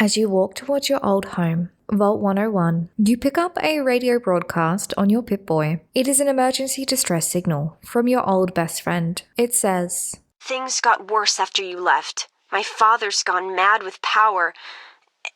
As you walk towards your old home, Vault 101, you pick up a radio broadcast on your Pip-Boy. It is an emergency distress signal from your old best friend. It says, "Things got worse after you left. My father's gone mad with power.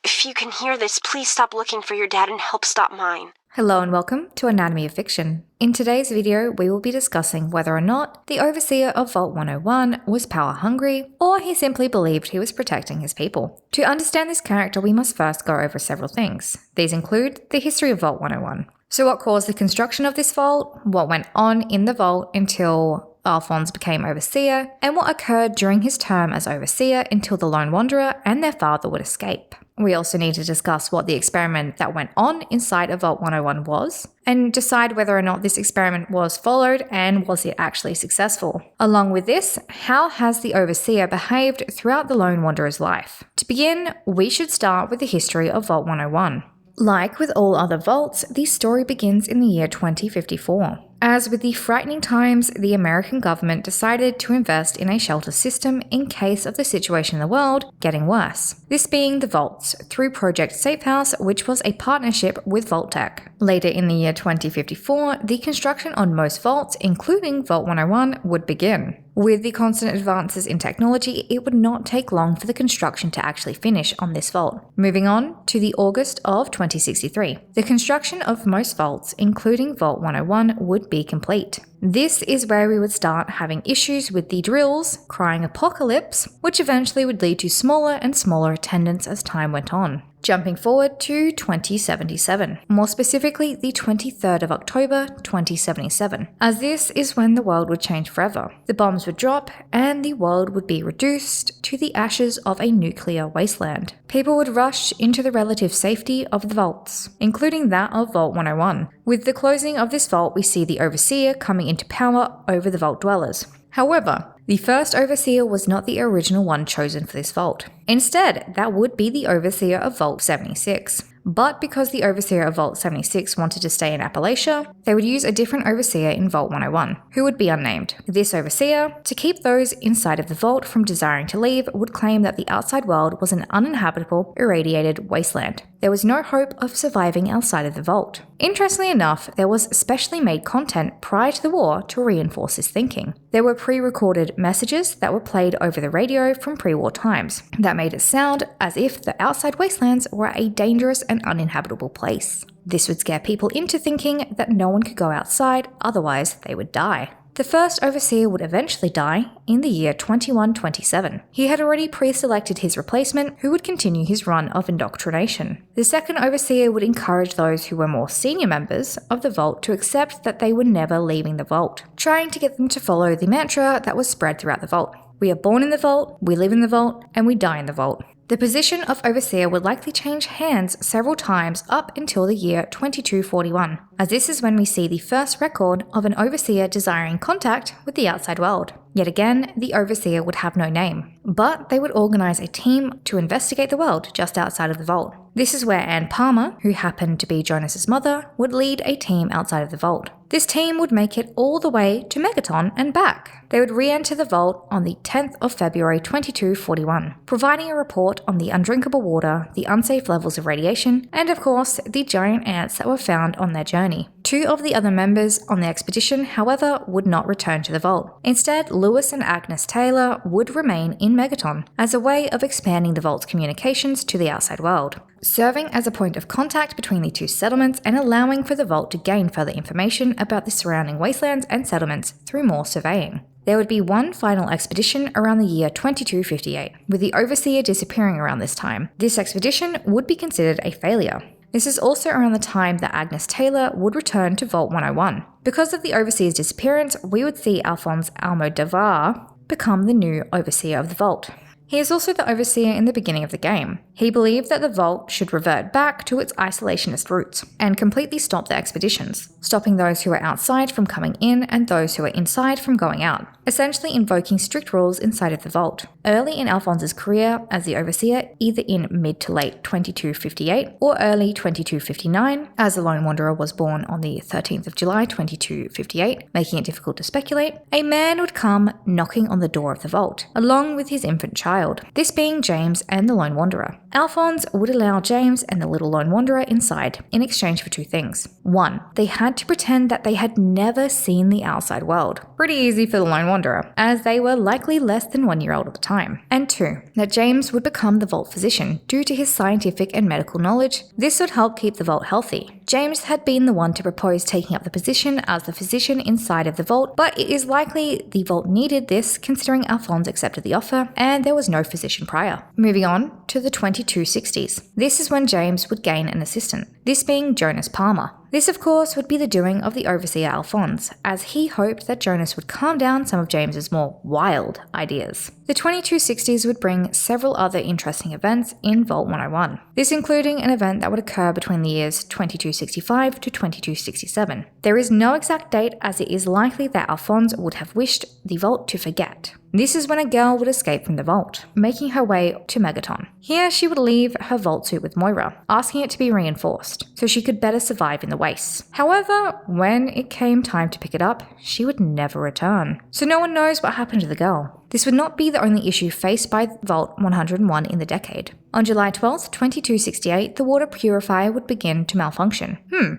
If you can hear this, please stop looking for your dad and help stop mine." Hello and welcome to Anatomy of Fiction. In today's video, we will be discussing whether or not the overseer of Vault 101 was power hungry, or he simply believed he was protecting his people. To understand this character, we must first go over several things. These include the history of Vault 101. So what caused the construction of this vault, what went on in the vault until Alphonse became overseer, and what occurred during his term as overseer until the Lone Wanderer and their father would escape. We also need to discuss what the experiment that went on inside of Vault 101 was, and decide whether or not this experiment was followed and was it actually successful. Along with this, how has the overseer behaved throughout the Lone Wanderer's life? To begin, we should start with the history of Vault 101. Like with all other vaults, the story begins in the year 2054. As with the frightening times, the American government decided to invest in a shelter system in case of the situation in the world getting worse. This being the vaults, through Project Safehouse, which was a partnership with Vault-Tec. Later in the year 2054, the construction on most vaults, including Vault 101, would begin. With the constant advances in technology, it would not take long for the construction to actually finish on this vault. Moving on to the August of 2063. The construction of most vaults, including Vault 101, would be complete. This is where we would start having issues with the drills, crying apocalypse, which eventually would lead to smaller and smaller attendance as time went on. Jumping forward to 2077, more specifically the 23rd of October 2077, as this is when the world would change forever. The bombs would drop and the world would be reduced to the ashes of a nuclear wasteland. People would rush into the relative safety of the vaults, including that of Vault 101. With the closing of this vault, we see the overseer coming into power over the vault dwellers. However, the first overseer was not the original one chosen for this vault. Instead, that would be the overseer of Vault 76. But because the overseer of Vault 76 wanted to stay in Appalachia, they would use a different overseer in Vault 101, who would be unnamed. This overseer, to keep those inside of the vault from desiring to leave, would claim that the outside world was an uninhabitable, irradiated wasteland. There was no hope of surviving outside of the vault. Interestingly enough, there was specially made content prior to the war to reinforce this thinking. There were pre-recorded messages that were played over the radio from pre-war times that made it sound as if the outside wastelands were a dangerous and uninhabitable place. This would scare people into thinking that no one could go outside, otherwise they would die. The first overseer would eventually die in the year 2127. He had already pre-selected his replacement, who would continue his run of indoctrination. The second overseer would encourage those who were more senior members of the vault to accept that they were never leaving the vault, trying to get them to follow the mantra that was spread throughout the vault. We are born in the vault, we live in the vault, and we die in the vault. The position of overseer would likely change hands several times up until the year 2241, as this is when we see the first record of an overseer desiring contact with the outside world. Yet again, the overseer would have no name, but they would organize a team to investigate the world just outside of the vault. This is where Anne Palmer, who happened to be Jonas's mother, would lead a team outside of the vault. This team would make it all the way to Megaton and back. They would re-enter the vault on the 10th of February 2241, providing a report on the undrinkable water, the unsafe levels of radiation, and of course, the giant ants that were found on their journey. Two of the other members on the expedition, however, would not return to the vault. Instead, Lewis and Agnes Taylor would remain in Megaton as a way of expanding the vault's communications to the outside world, serving as a point of contact between the two settlements and allowing for the vault to gain further information about the surrounding wastelands and settlements through more surveying. There would be one final expedition around the year 2258, with the overseer disappearing around this time. This expedition would be considered a failure. This is also around the time that Agnes Taylor would return to Vault 101. Because of the overseer's disappearance, we would see Alphonse Almodovar become the new overseer of the vault. He is also the overseer in the beginning of the game. He believed that the vault should revert back to its isolationist roots and completely stop the expeditions, stopping those who were outside from coming in and those who were inside from going out, essentially invoking strict rules inside of the vault. Early in Alphonse's career as the overseer, either in mid to late 2258 or early 2259, as the Lone Wanderer was born on the 13th of July 2258, making it difficult to speculate, a man would come knocking on the door of the vault, along with his infant child. child, this being James and the Lone Wanderer. Alphonse would allow James and the little Lone Wanderer inside in exchange for two things. 1. They had to pretend that they had never seen the outside world. Pretty easy for the Lone Wanderer, as they were likely less than 1 year old at the time. And 2. That James would become the vault physician due to his scientific and medical knowledge. This would help keep the vault healthy. James had been the one to propose taking up the position as the physician inside of the vault, but it is likely the vault needed this considering Alphonse accepted the offer and there was no physician prior. Moving on to the 2260s. This is when James would gain an assistant, this being Jonas Palmer. This, of course, would be the doing of the overseer Alphonse, as he hoped that Jonas would calm down some of James's more wild ideas. The 2260s would bring several other interesting events in Vault 101, this including an event that would occur between the years 2265 to 2267. There is no exact date, as it is likely that Alphonse would have wished the vault to forget. This is when a girl would escape from the vault, making her way to Megaton. Here she would leave her vault suit with Moira, asking it to be reinforced, so she could better survive in the wastes. However, when it came time to pick it up, she would never return. So no one knows what happened to the girl. This would not be the only issue faced by Vault 101 in the decade. On July 12, 2268, the water purifier would begin to malfunction.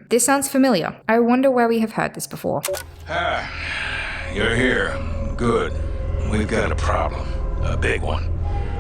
This sounds familiar. I wonder where we have heard this before. You're here. Good. We've got a problem. A big one.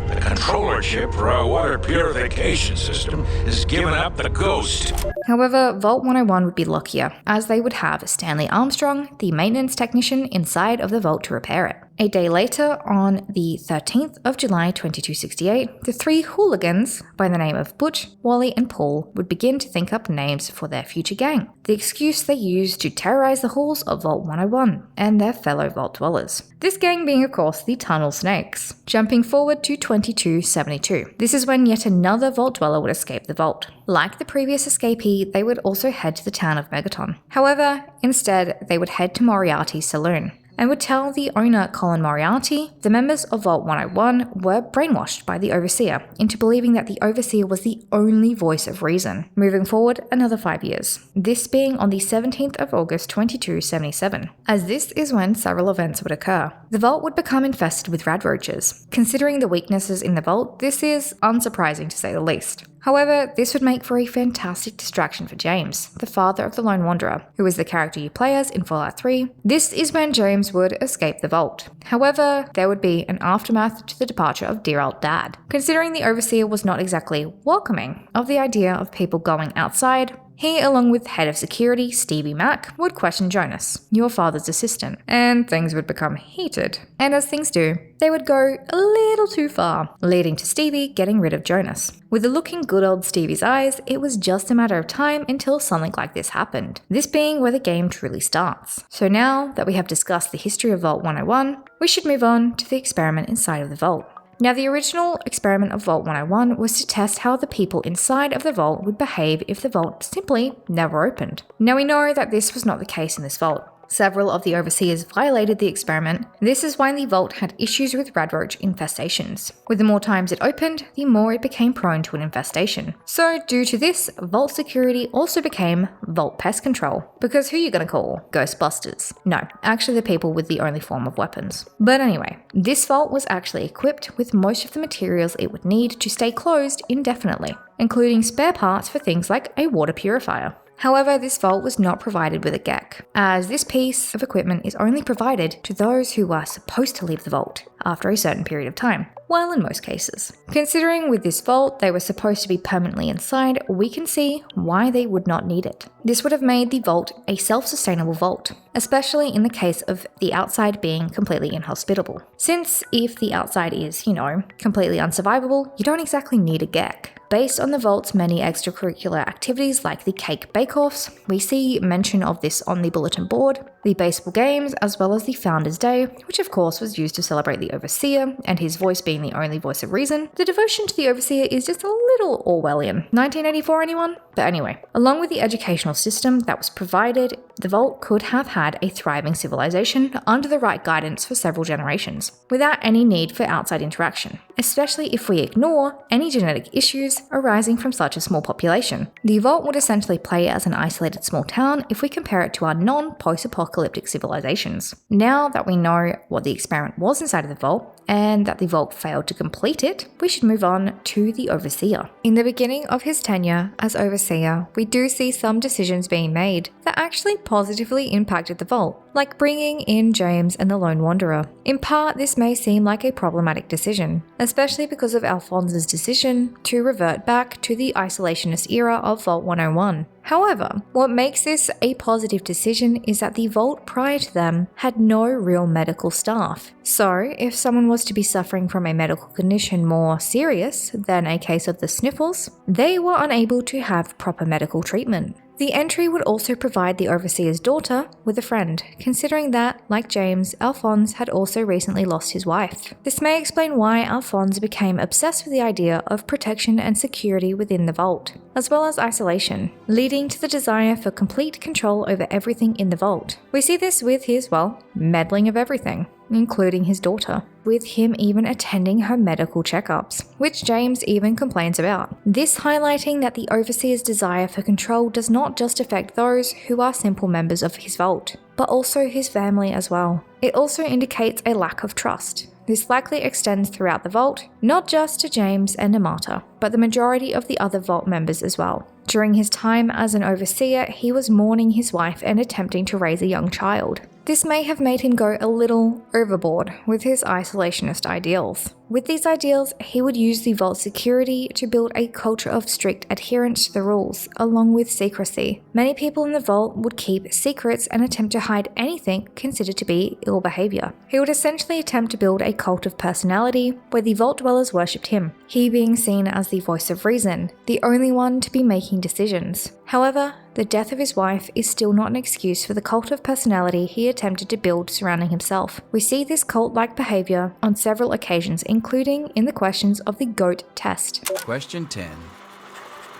The controller chip for our water purification system is giving up the ghost. However, Vault 101 would be luckier, as they would have Stanley Armstrong, the maintenance technician, inside of the vault to repair it. A day later, on the 13th of July 2268, the three hooligans by the name of Butch, Wally and Paul would begin to think up names for their future gang, the excuse they used to terrorize the halls of Vault 101 and their fellow vault dwellers. This gang being, of course, the Tunnel Snakes. Jumping forward to 2272. This is when yet another vault dweller would escape the vault. Like the previous escapee, they would also head to the town of Megaton. However, instead, they would head to Moriarty's saloon and would tell the owner, Colin Moriarty, the members of Vault 101 were brainwashed by the Overseer into believing that the Overseer was the only voice of reason. Moving forward another 5 years, this being on the 17th of August 2277, as this is when several events would occur. The vault would become infested with rad roaches. Considering the weaknesses in the vault, this is unsurprising to say the least. However, this would make for a fantastic distraction for James, the father of the Lone Wanderer, who is the character you play as in Fallout 3. This is when James would escape the vault. However, there would be an aftermath to the departure of dear old dad, considering the Overseer was not exactly welcoming of the idea of people going outside. He, along with head of security Stevie Mack, would question Jonas, your father's assistant, and things would become heated. And as things do, they would go a little too far, leading to Stevie getting rid of Jonas. With a look in good old Stevie's eyes, it was just a matter of time until something like this happened, this being where the game truly starts. So now that we have discussed the history of Vault 101, we should move on to the experiment inside of the vault. Now, the original experiment of Vault 101 was to test how the people inside of the vault would behave if the vault simply never opened. Now, we know that this was not the case in this vault. Several of the overseers violated the experiment. This is why the vault had issues with radroach infestations. With the more times it opened, the more it became prone to an infestation. So due to this, vault security also became vault pest control. Because who are you gonna call? Ghostbusters? No, actually the people with the only form of weapons. But anyway, this vault was actually equipped with most of the materials it would need to stay closed indefinitely, including spare parts for things like a water purifier. However, this vault was not provided with a GEC, as this piece of equipment is only provided to those who are supposed to leave the vault after a certain period of time, well, in most cases. Considering with this vault they were supposed to be permanently inside, we can see why they would not need it. This would have made the vault a self-sustainable vault, especially in the case of the outside being completely inhospitable. Since if the outside is, completely unsurvivable, you don't exactly need a GEC. Based on the vault's many extracurricular activities like the cake bake-offs, we see mention of this on the bulletin board, the baseball games, as well as the Founders' Day, which of course was used to celebrate the Overseer and his voice being the only voice of reason. The devotion to the Overseer is just a little Orwellian. 1984, anyone? But anyway, along with the educational system that was provided, the vault could have had a thriving civilization under the right guidance for several generations, without any need for outside interaction, especially if we ignore any genetic issues challenges arising from such a small population. The vault would essentially play as an isolated small town if we compare it to our non-post-apocalyptic civilizations. Now that we know what the experiment was inside of the vault, and that the vault failed to complete it, we should move on to the Overseer. In the beginning of his tenure as Overseer, we do see some decisions being made that actually positively impacted the vault, like bringing in James and the Lone Wanderer. In part, this may seem like a problematic decision, especially because of Alphonse's decision to revert back to the isolationist era of Vault 101. However, what makes this a positive decision is that the vault prior to them had no real medical staff. So, if someone was to be suffering from a medical condition more serious than a case of the sniffles, they were unable to have proper medical treatment. The entry would also provide the Overseer's daughter with a friend, considering that, like James, Alphonse had also recently lost his wife. This may explain why Alphonse became obsessed with the idea of protection and security within the vault, as well as isolation, leading to the desire for complete control over everything in the vault. We see this with his, meddling of everything, including his daughter, with him even attending her medical checkups, which James even complains about. This highlighting that the Overseer's desire for control does not just affect those who are simple members of his vault, but also his family as well. It also indicates a lack of trust. This likely extends throughout the vault, not just to James and Amata, but the majority of the other vault members as well. During his time as an Overseer, he was mourning his wife and attempting to raise a young child. This may have made him go a little overboard with his isolationist ideals. With these ideals, he would use the vault security to build a culture of strict adherence to the rules, along with secrecy. Many people in the vault would keep secrets and attempt to hide anything considered to be ill behaviour. He would essentially attempt to build a cult of personality where the vault dwellers worshipped him, he being seen as the voice of reason, the only one to be making decisions. However, the death of his wife is still not an excuse for the cult of personality he attempted to build surrounding himself. We see this cult-like behaviour on several occasions, including in the questions of the GOAT test. Question 10.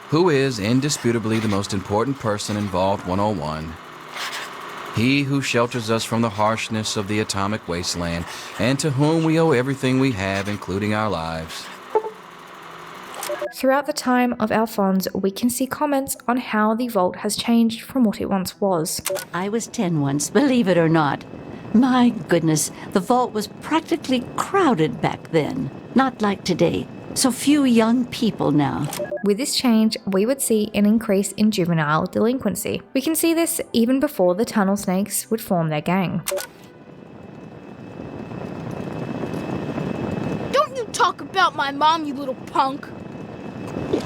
Who is indisputably the most important person in Vault 101? He who shelters us from the harshness of the atomic wasteland, and to whom we owe everything we have, including our lives. Throughout the time of Alphonse, we can see comments on how the vault has changed from what it once was. I was 10 once, believe it or not. My goodness, the vault was practically crowded back then. Not like today. So few young people now. With this change, we would see an increase in juvenile delinquency. We can see this even before the tunnel snakes would form their gang. Don't you talk about my mom, you little punk.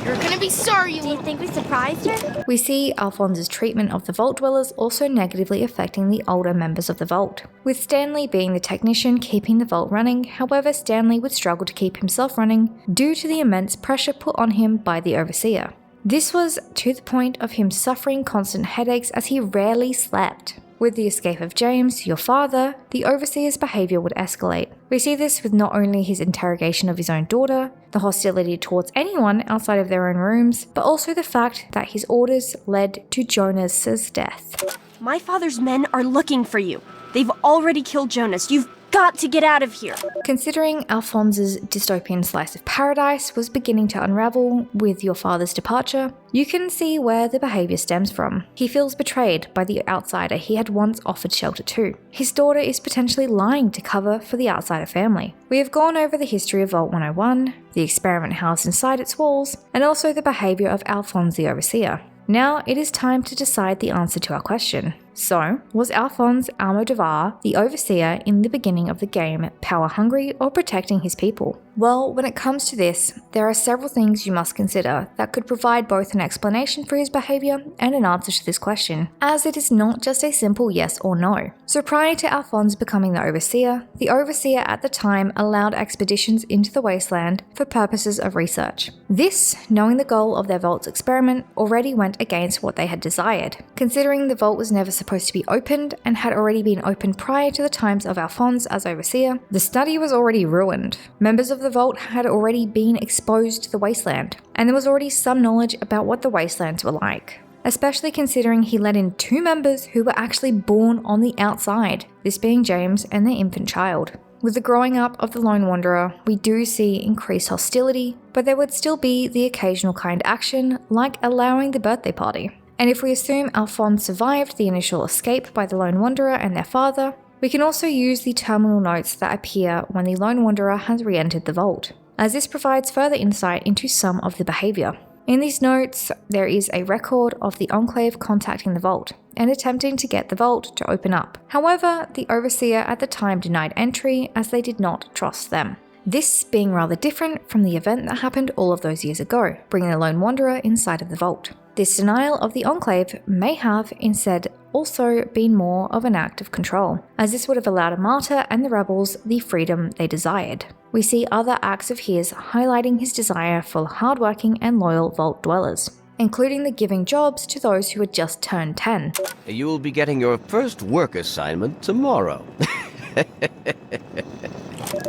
You're gonna be sorry, you Do you think we surprised her? We see Alphonse's treatment of the vault dwellers also negatively affecting the older members of the vault, with Stanley being the technician keeping the vault running. However, Stanley would struggle to keep himself running due to the immense pressure put on him by the Overseer. This was to the point of him suffering constant headaches as he rarely slept. With the escape of James, your father, the Overseer's behaviour would escalate. We see this with not only his interrogation of his own daughter, the hostility towards anyone outside of their own rooms, but also the fact that his orders led to Jonas's death. My father's men are looking for you. They've already killed Jonas. You've got to get out of here. Considering Alphonse's dystopian slice of paradise was beginning to unravel with your father's departure, you can see where the behaviour stems from. He feels betrayed by the outsider he had once offered shelter to. His daughter is potentially lying to cover for the outsider family. We have gone over the history of Vault 101, the experiment housed inside its walls, and also the behaviour of Alphonse the Overseer. Now it is time to decide the answer to our question. So, was Alphonse Almodovar, the Overseer in the beginning of the game, power-hungry or protecting his people? Well, when it comes to this, there are several things you must consider that could provide both an explanation for his behaviour and an answer to this question, as it is not just a simple yes or no. So prior to Alphonse becoming the Overseer at the time allowed expeditions into the wasteland for purposes of research. This, knowing the goal of their Vault's experiment, already went against what they had desired. Considering the Vault was never supposed to be opened and had already been opened prior to the times of Alphonse as Overseer, the study was already ruined. Members of the Vault had already been exposed to the wasteland, and there was already some knowledge about what the wastelands were like. Especially considering he let in 2 members who were actually born on the outside, this being James and their infant child. With the growing up of the Lone Wanderer, we do see increased hostility, but there would still be the occasional kind action, like allowing the birthday party. And if we assume Alphonse survived the initial escape by the Lone Wanderer and their father, we can also use the terminal notes that appear when the Lone Wanderer has re-entered the vault, as this provides further insight into some of the behaviour. In these notes, there is a record of the Enclave contacting the vault and attempting to get the vault to open up. However, the Overseer at the time denied entry as they did not trust them. This being rather different from the event that happened all of those years ago, bringing the Lone Wanderer inside of the vault. This denial of the Enclave may have instead also been more of an act of control, as this would have allowed Amata and the rebels the freedom they desired. We see other acts of his highlighting his desire for hardworking and loyal vault dwellers, including the giving jobs to those who had just turned 10. You will be getting your first work assignment tomorrow.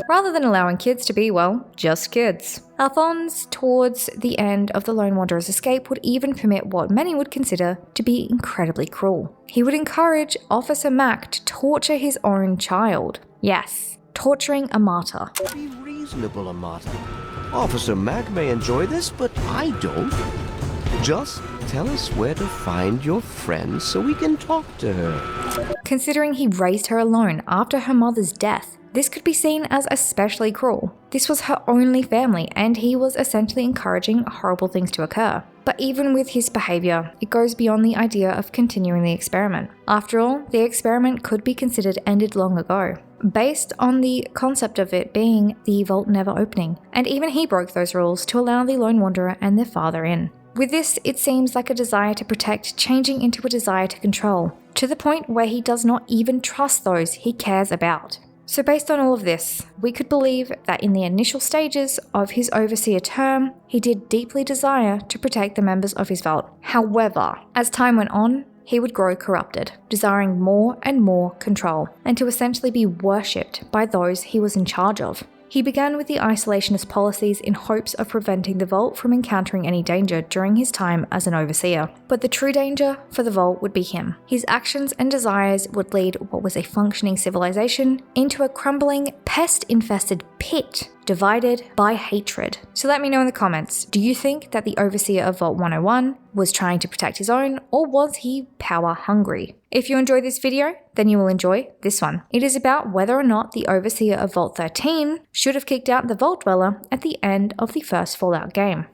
Rather than allowing kids to be, well, just kids. Alphonse, towards the end of the Lone Wanderer's escape, would even permit what many would consider to be incredibly cruel. He would encourage Officer Mac to torture his own child. Yes, torturing Amata. Be reasonable, Amata. Officer Mac may enjoy this, but I don't. Just tell us where to find your friend so we can talk to her. Considering he raised her alone after her mother's death, this could be seen as especially cruel. This was her only family, and he was essentially encouraging horrible things to occur. But even with his behaviour, it goes beyond the idea of continuing the experiment. After all, the experiment could be considered ended long ago, based on the concept of it being the vault never opening, and even he broke those rules to allow the Lone Wanderer and their father in. With this, it seems like a desire to protect changing into a desire to control, to the point where he does not even trust those he cares about. So based on all of this, we could believe that in the initial stages of his Overseer term, he did deeply desire to protect the members of his vault. However, as time went on, he would grow corrupted, desiring more and more control, and to essentially be worshipped by those he was in charge of. He began with the isolationist policies in hopes of preventing the Vault from encountering any danger during his time as an Overseer. But the true danger for the Vault would be him. His actions and desires would lead what was a functioning civilization into a crumbling, pest-infested pit, divided by hatred. So let me know in the comments, do you think that the Overseer of Vault 101 was trying to protect his own, or was he power hungry? If you enjoyed this video, then you will enjoy this one. It is about whether or not the Overseer of Vault 13 should have kicked out the Vault Dweller at the end of the first Fallout game.